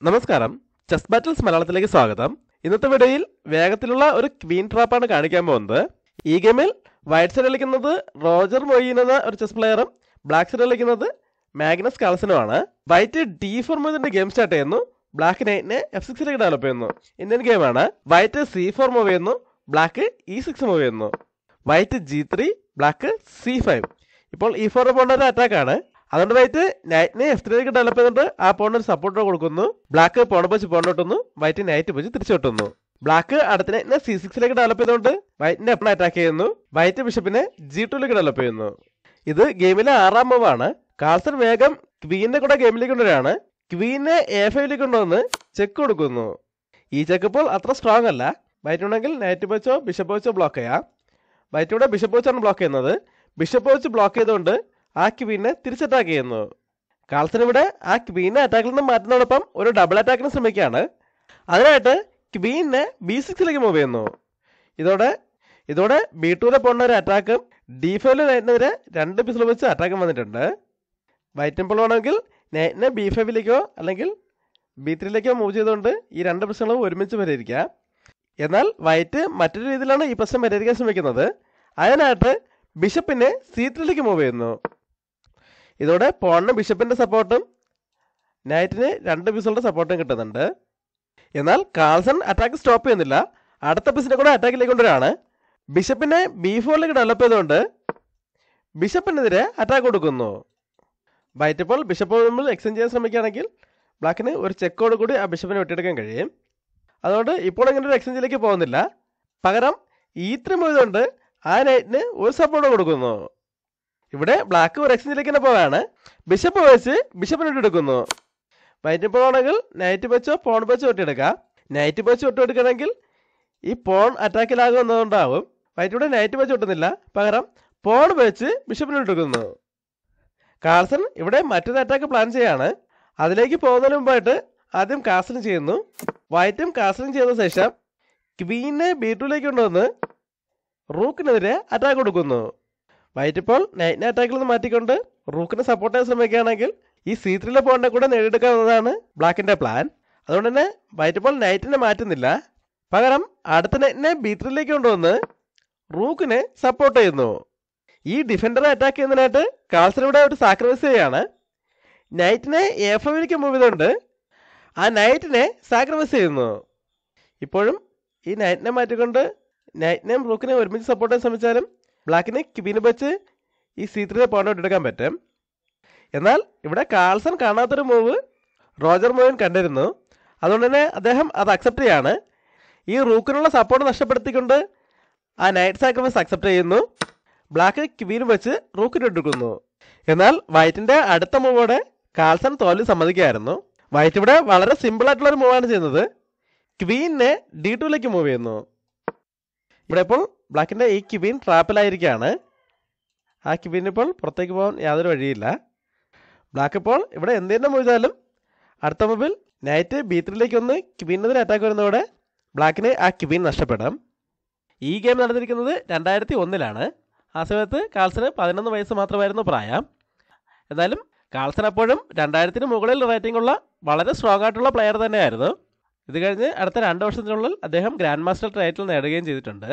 നമസ്കാരം, chess battles മലയാളത്തിലേക്ക് സ്വാഗതം. ഇന്നത്തെ വീഡിയോയിൽ വേഗത്തിലുള്ള ഒരു ക്വീൻ ട്രാപ്പാണ് കാണിക്കാൻ പോകുന്നത്. ഈ ഗെയിമിൽ വൈറ്റ് സൈഡ് കളിക്കുന്നത് റോജർ മൊയ്ൻ എന്ന ഒരു ചെസ് പ്ലെയറും ബ്ലാക്ക് സൈഡ് കളിക്കുന്നത് മാഗ്നസ് കാൾസനുമാണ്. വൈറ്റ് D4 മൂവിന്റെ ഗെയിം സ്റ്റാർട്ട് ചെയ്യുന്നു. ബ്ലാക്ക് നൈറ്റിനെ F6 ഡെവലപ്പ് ചെയ്യുന്നു. ഇന്ത്യൻ ഗെയിമാണ്. വൈറ്റ് C4 മൂവ് ചെയ്യുന്നു. ബ്ലാക്ക് E6 മൂവ് ചെയ്യുന്നു. White G3, black C5. ഇപ്പോൾ E4 പോകേണ്ട ഒരു അറ്റാക്കാണ്. അതുകൊണ്ട് വൈറ്റ് നൈറ്റിനെ F3 ഡെവലപ്പ് ചെയ്തുകൊണ്ട് ആ പോണിന് ഒരു സപ്പോർട്ട് കൊടുക്കുന്നു. ബ്ലാക്ക് പോണ വെച്ച് പോണിട്ടുന്നു. വൈറ്റ് നൈറ്റ് വെച്ച് തിരിച്ചു കിട്ടുന്നു. ബ്ലാക്ക് അടുത്ത നൈറ്റിനെ C6 ഡെവലപ്പ് ചെയ്തുകൊണ്ട് വൈറ്റിനെ എപ്പോഴും അറ്റാക്ക് ചെയ്യുന്നു. വൈറ്റ് ബിഷപ്പിനെ G2 ഡെവലപ്പ് ചെയ്യുന്നു. ഇത് ഗെയിമിലെ 6ാം മൂവാണ്. കാൾസൺ വേഗം ക്വീനെ കൂടെ ഗെയിമിലേക്ക് കൊണ്ടുവരികയാണ്. ക്വീനെ A5 കൊണ്ടുവന്ന് ചെക്ക് കൊടുക്കുന്നു. ഈ ചെക്ക് ഇപ്പോൾ അത്ര സ്ട്രോങ് അല്ല. വൈറ്റ് ഉണ്ടെങ്കിൽ നൈറ്റ് വെച്ചോ ബിഷപ്പ് വെച്ചോ ബ്ലോക്ക് ചെയ്യാം. വൈറ്റ് ഇവിടെ ബിഷപ്പ് വെച്ചാണ് ബ്ലോക്ക് ചെയ്യുന്നത്. ബിഷപ്പ് വെച്ച് ബ്ലോക്ക് ചെയ്തുകൊണ്ട് ആ ക്വീനെ തിരിച്ചറ്റാക്ക് ചെയ്യുന്നു. കാൾസൺ ഇവിടെ ആ ക്വീനെ അറ്റാക്കിൽ നിന്ന് മാറ്റുന്നതോടൊപ്പം ഒരു ഡബിൾ അറ്റാക്കിന് ശ്രമിക്കുകയാണ്. അതിനായിട്ട് ക്വീനെ B6 മൂവ് ചെയ്യുന്നു. ഇതോടെ B2 പോണ ഒരു അറ്റാക്കും D5 നൈറ്റിനെതിരെ 2 പീസിൽ വെച്ച് അറ്റാക്കും വന്നിട്ടുണ്ട്. വൈറ്റ് ഇപ്പോൾ വേണമെങ്കിൽ നൈറ്റിനെ B5 അല്ലെങ്കിൽ B3 മൂവ് ചെയ്തുകൊണ്ട് ഈ 2 പ്രശ്നങ്ങളും ഒരുമിച്ച് പരിഹരിക്കാം. എന്നാൽ വൈറ്റ് മറ്റൊരു രീതിയിലാണ് ഈ പ്രശ്നം പരിഹരിക്കാൻ ശ്രമിക്കുന്നത്. അതിനായിട്ട് ബിഷപ്പിനെ C3 മൂവ് ചെയ്യുന്നു. ഇതോടെ പോണിന് ബിഷപ്പിന്റെ സപ്പോർട്ടും നൈറ്റിന് 2 പീസുകളുടെ സപ്പോർട്ടും കിട്ടുന്നുണ്ട്. എന്നാൽ കാൾസൺ അറ്റാക്ക് സ്റ്റോപ്പ് ചെയ്യുന്നില്ല. അടുത്ത പീസിനെ കൂടെ അറ്റാക്കിലേക്ക് കൊണ്ടുവരാണ്. ബിഷപ്പിനെ B4 ഡെവലപ്പ് ചെയ്തുകൊണ്ട് ബിഷപ്പിനെതിരെ അറ്റാക്ക് കൊടുക്കുന്നു. വൈറ്റ് ഇപ്പോൾ ബിഷപ്പ് മുമ്പിൽ എക്സ്ചേഞ്ച് ചെയ്യാൻ ശ്രമിക്കുകയാണെങ്കിൽ ബ്ലാക്കിന് ഒരു ചെക്കോട് കൂടി ആ ബിഷപ്പിനെ വെട്ടിയെടുക്കാൻ കഴിയും. അതുകൊണ്ട് ഇപ്പോൾ ഇങ്ങനെ ഒരു എക്സ്ചേഞ്ചിലേക്ക് പോകുന്നില്ല. പകരം E3 ചെയ്തുകൊണ്ട് ആ നൈറ്റിന് ഒരു സപ്പോർട്ട് കൊടുക്കുന്നു. ഇവിടെ ബ്ലാക്ക് ഒരു എക്സ്ചേഞ്ചിലേക്ക് തന്നെ പോവാണ്. ബിഷപ്പ് വെച്ച് ബിഷപ്പിനെ വെട്ടിയെടുക്കുന്നു. വൈറ്റ് ഇപ്പോൾ ആണെങ്കിൽ നൈറ്റ് വെച്ചോ പോൺ വെച്ചോ വെട്ടിയെടുക്കാം. നൈറ്റ് വെച്ച് വെട്ടിയെടുക്കണമെങ്കിൽ ഈ പോൺ അറ്റാക്കിലാകുന്നതുകൊണ്ടാവും. വൈറ്റ് ഇവിടെ നൈറ്റ് വെച്ച് വെട്ടുന്നില്ല. പകരം പോൺ വെച്ച് ബിഷപ്പിനെ വെട്ടിയെടുക്കുന്നു. കാൾസൺ ഇവിടെ മറ്റൊരു അറ്റാക്ക് പ്ലാൻ ചെയ്യാണ്. അതിലേക്ക് പോകുന്നതിന് മുമ്പായിട്ട് ആദ്യം കാസലും ചെയ്യുന്നു. വൈറ്റും കാസലും ചെയ്ത ശേഷം ക്വീനെ B2 കൊണ്ടുവന്ന് റൂക്കിനെതിരെ അറ്റാക്ക് കൊടുക്കുന്നു. വൈറ്റ് ഇപ്പോൾ നൈറ്റിനെ അറ്റാക്കിൽ നിന്ന് മാറ്റിക്കൊണ്ട് റൂക്കിനെ സപ്പോർട്ട് ചെയ്യാൻ ശ്രമിക്കുകയാണെങ്കിൽ ഈ C3 പോണിനെ കൂടെ നേടിയെടുക്കാവുന്നതാണ് ബ്ലാക്കിന്റെ പ്ലാൻ. അതുകൊണ്ട് തന്നെ വൈറ്റ് ഇപ്പോൾ നൈറ്റിനെ മാറ്റുന്നില്ല. പകരം അടുത്ത നൈറ്റിനെ B3 കൊണ്ടുവന്ന് റൂക്കിനെ സപ്പോർട്ട് ചെയ്യുന്നു. ഈ ഡിഫൻഡറെ അറ്റാക്ക് ചെയ്യുന്നതിനായിട്ട് കാൾസൺ ഇവിടെ ഒരു സാക്രിഫൈസ് ചെയ്യാണ്. നൈറ്റിനെ A5 മൂവ് ചെയ്തുകൊണ്ട് ആ നൈറ്റിനെ സാക്രിഫൈസ് ചെയ്യുന്നു. ഇപ്പോഴും ഈ നൈറ്റിനെ മാറ്റിക്കൊണ്ട് നൈറ്റിനെയും റൂക്കിനെയും ഒരുമിച്ച് സപ്പോർട്ട് ചെയ്യാൻ ശ്രമിച്ചാലും ബ്ലാക്കിന് ക്വീനെ വെച്ച് ഈ C3 പോയിന്റ് എടുക്കാൻ പറ്റും. എന്നാൽ ഇവിടെ കാൾസൺ കാണാത്തൊരു മൂവ് റോജർ മൊയ്ൻ കണ്ടിരുന്നു. അതുകൊണ്ട് തന്നെ അദ്ദേഹം അത് അക്സെപ്റ്റ് ചെയ്യാണ്. ഈ റൂക്കിനുള്ള സപ്പോർട്ട് നഷ്ടപ്പെടുത്തിക്കൊണ്ട് ആ നൈറ്റ് സാക്രിഫൈസ് അക്സെപ്റ്റ് ചെയ്യുന്നു. ബ്ലാക്ക് ക്വീൻ വെച്ച് റൂക്കിന് എടുക്കുന്നു. എന്നാൽ വൈറ്റിന്റെ അടുത്ത മൂവോടെ കാൾസൺ തോൽവി സമ്മതിക്കുകയായിരുന്നു. വൈറ്റ് ഇവിടെ വളരെ സിമ്പിൾ ആയിട്ടുള്ള ഒരു മൂവാണ് ചെയ്യുന്നത്. ക്വീനെ D2 മൂവ് ചെയ്യുന്നു. ഇവിടെ ഇപ്പോൾ ബ്ലാക്കിന്റെ ഈ ക്വീൻ ട്രാപ്പിലായിരിക്കുകയാണ്. ആ ക്വീൻ ഇപ്പോൾ പുറത്തേക്ക് പോകാൻ യാതൊരു വഴിയില്ല. ബ്ലാക്ക് ഇപ്പോൾ ഇവിടെ എന്ത് തന്നെ മൂവ് ചെയ്താലും അടുത്ത മൂവിൽ നൈറ്റ് B3 ഒന്ന് ക്വീനെതിരെ അറ്റാക്ക് വരുന്നതോടെ ബ്ലാക്കിന് ആ ക്വീൻ നഷ്ടപ്പെടും. ഈ ഗെയിം നടന്നിരിക്കുന്നത് 2001 ആ സമയത്ത് കാൾസന് 11 വയസ്സ് മാത്രമായിരുന്നു പ്രായം. എന്നാലും കാൾസൺ അപ്പോഴും 2000 മുകളിൽ റേറ്റിംഗ് ഉള്ള വളരെ സ്ട്രോങ് ആയിട്ടുള്ള പ്ലെയർ തന്നെയായിരുന്നു. ഇത് കഴിഞ്ഞ് അടുത്ത 2 വർഷത്തിനുള്ളിൽ അദ്ദേഹം ഗ്രാൻഡ് മാസ്റ്റർ ടൈറ്റിൽ നേടുകയും ചെയ്തിട്ടുണ്ട്.